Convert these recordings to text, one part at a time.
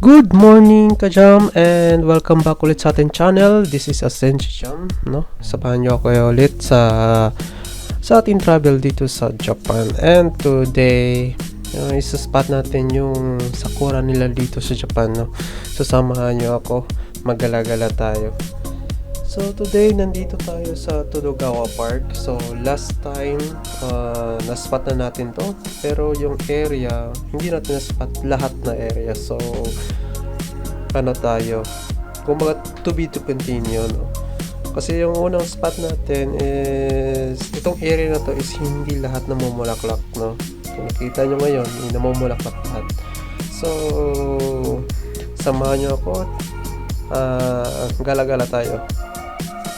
Good morning ka-jam and welcome back ulit sa ating channel. This is Asenji Jam, no? Sabahan niyo ako ulit sa ating travel dito sa Japan. And today, isa-spot natin yung sakura nila dito sa Japan, no? So samahan niyo ako, maggala-gala tayo. So today, nandito tayo sa Todogawa Park. So last time, na-spot na natin to. Pero yung area, hindi natin na-spot lahat na area. So, ano tayo? Kumbaga, to be to continue, no? Kasi yung unang spot natin is, itong area na to is hindi lahat namumulaklak, no? Kung nakita nyo ngayon, hindi namumulaklak lahat. So, samahan nyo ako. Gala-gala tayo.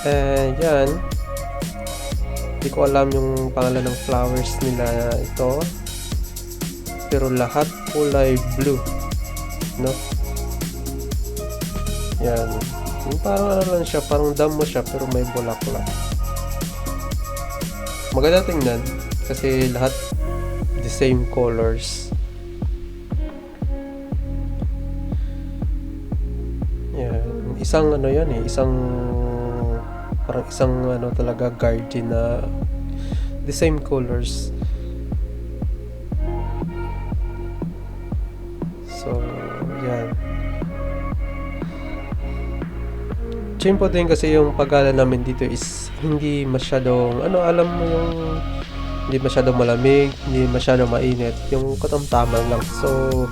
And yan, hindi ko alam yung pangalan ng flowers nila ito, pero lahat kulay blue, no? Yan, yung parang ano lang siya, parang damo siya pero may bulaklak. Maganda tingnan kasi lahat the same colors. Yan, isang ano yan parang isang ano talaga garden na the same colors. So yan, simple din kasi yung pag-gala namin dito is hindi masyadong alam mo yung hindi masyadong malamig, hindi masyadong mainit, yung katamtaman lang. So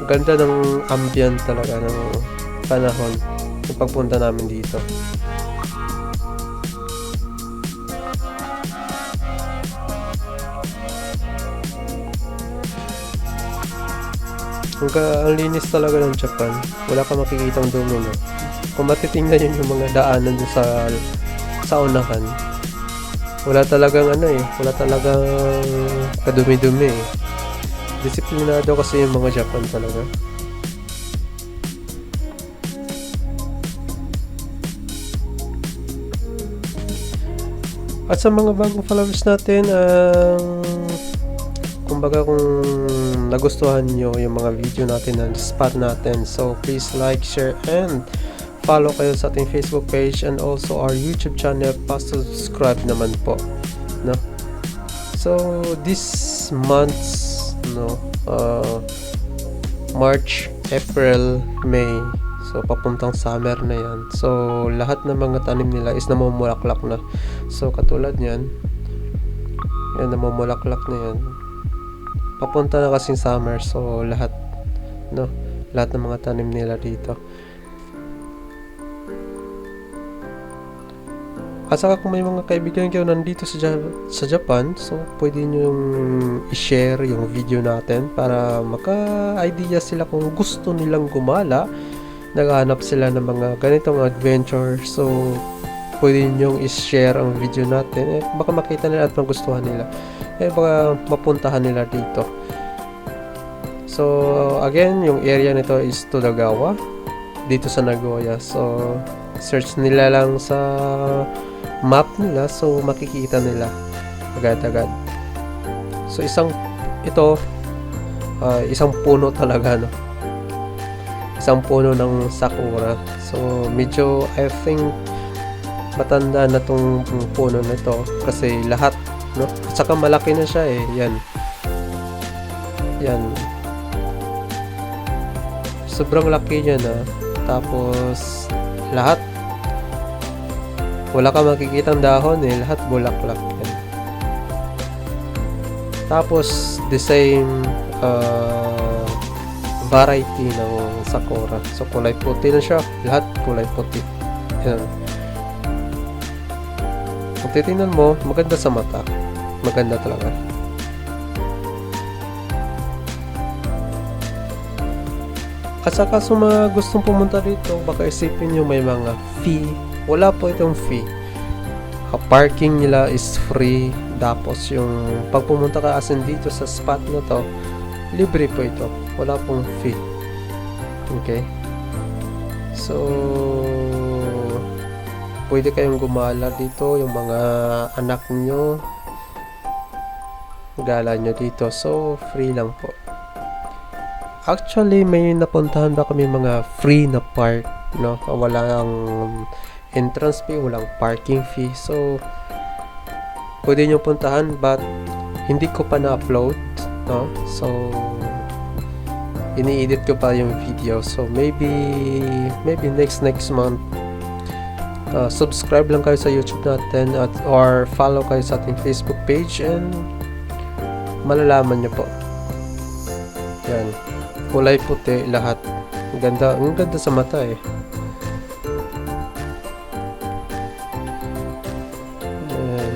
ganda ng ambient talaga ng panahon yung pagpunta namin dito. Ang linis talaga ng Japan. Wala ka makikitang dumi, no? Kung matitingnan yun yung mga daanan sa unahan, wala talagang wala talagang kadumi-dumi eh. Disiplinado kasi yung mga Japan talaga. At sa mga bagong followers natin, kumbaga kung nagustuhan nyo yung mga video natin na spot natin, so please like, share, and follow kayo sa ating Facebook page and also our YouTube channel. Pa-subscribe naman po, no? So this month, no, March, April, May, so papuntang summer na yan. So lahat ng mga tanim nila is namumulaklak na. So katulad yan, yan namumulaklak na yan. Papunta na kasing summer, so lahat ng mga tanim nila dito. At saka kung may mga kaibigan kayo nandito sa Japan, so pwede nyo yung i-share yung video natin para maka-idea sila kung gusto nilang gumala, naghahanap sila ng mga ganitong adventure. So pwede nyo i-share ang video natin, baka makita nila at magustuhan nila, baka mapuntahan nila dito. So again, yung area nito is Todogawa dito sa Nagoya. So search nila lang sa map nila, so makikita nila agad-agad. So isang puno talaga, no? Isang puno ng sakura. So medyo, I think, matanda na tong puno na ito kasi lahat, no? At saka malaki na siya eh. Yan. Sobrang laki niya na. Tapos lahat, wala ka makikitang dahon eh. Lahat bulaklak yan. Tapos the same variety ng sakura. So kulay puti na siya. Lahat kulay puti. Yan. Kung titingnan mo, maganda sa mata. Maganda talaga. At saka sa mga gustong pumunta dito, baka isipin nyo may mga fee. Wala po itong fee. Parking nila is free. Tapos yung pagpumunta ka asin dito sa spot na to, libre po ito. Wala pong fee. Okay? So pwede kayong gumala dito, yung mga anak nyo, gala nyo dito. So free lang po. Actually, may napuntahan ba kami mga free na park, no? Walang entrance fee, walang parking fee. So, pwede nyo puntahan, but hindi ko pa na-upload, no? So, ini-edit ko pa yung video. So, maybe next month. Subscribe lang kayo sa YouTube natin or follow kayo sa ating Facebook page and malalaman nyo po. Yan. Kulay puti lahat. Ang ganda sa mata eh. Ayan.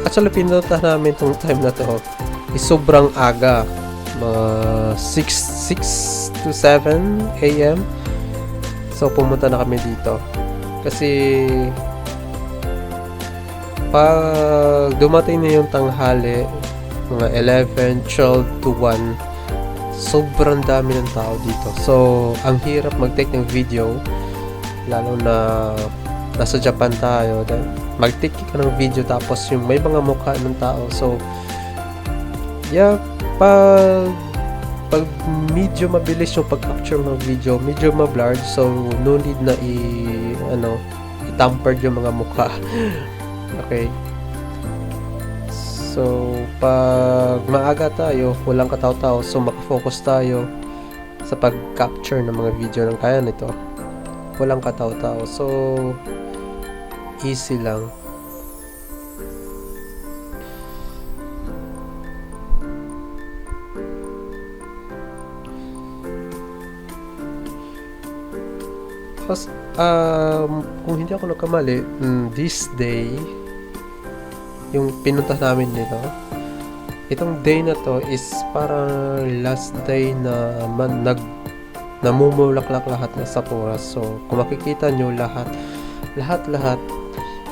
Actually, pinunta namin tong time na to is sobrang aga. Mga 6 to 7 a.m. So, pumunta na kami dito. Kasi pag dumating na yung tanghali, mga 11, 12 to 1, sobrang dami ng tao dito. So, ang hirap mag-take ng video, lalo na nasa Japan tayo. Mag-take ka ng video tapos yung may mga mukha ng tao. So, yeah, pag medyo mabilis yung pag-capture ng video, medyo ma-blurred, so no need na i-tampered yung mga mukha. Okay. So, pag maaga tayo, walang kataw-taw, so makafocus tayo sa pag-capture ng mga video ng kaya nito. Walang kataw-taw. So, easy lang. Tapos, kung hindi ako nagkamali, this day, yung pinunta namin dito, itong day na to is parang last day na namumulaklak lahat ng sakura. So, kung makikita nyo lahat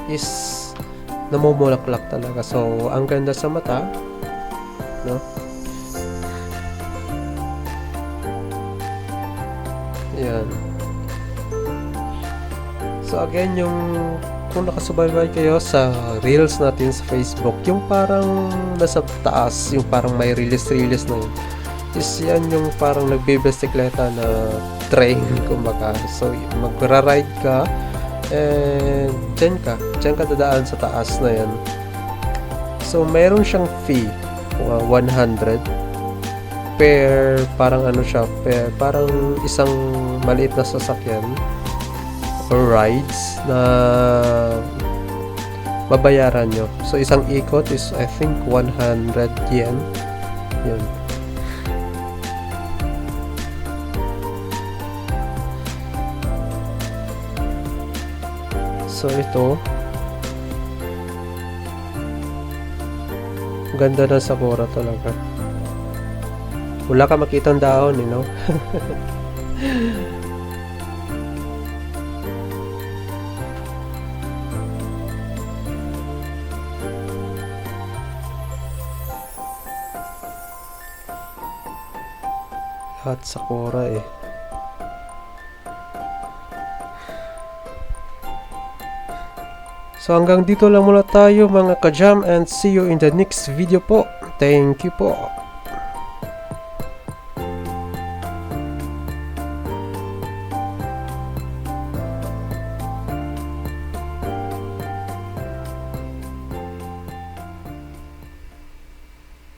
is namumulaklak talaga. So, ang ganda sa mata, no? Yan. So, again, kung nakasubaybay kayo sa reels natin sa Facebook, yung parang nasa taas, yung parang may release na yun, is yan yung parang nagbibisikleta na train, kumbaga. So, magra-ride ka, and dyan ka dadaan sa taas na yan. So, mayroon siyang fee, 100 parang parang isang maliit na sasakyan or rides na babayaran nyo. So, isang ikot is, I think, 100 yen. Yun. So, ito. Ganda ng sakura talaga. Wala ka makitang dahon, you know? Lahat sakura eh. So hanggang dito lang muna tayo mga ka-jam, and see you in the next video po. Thank you po.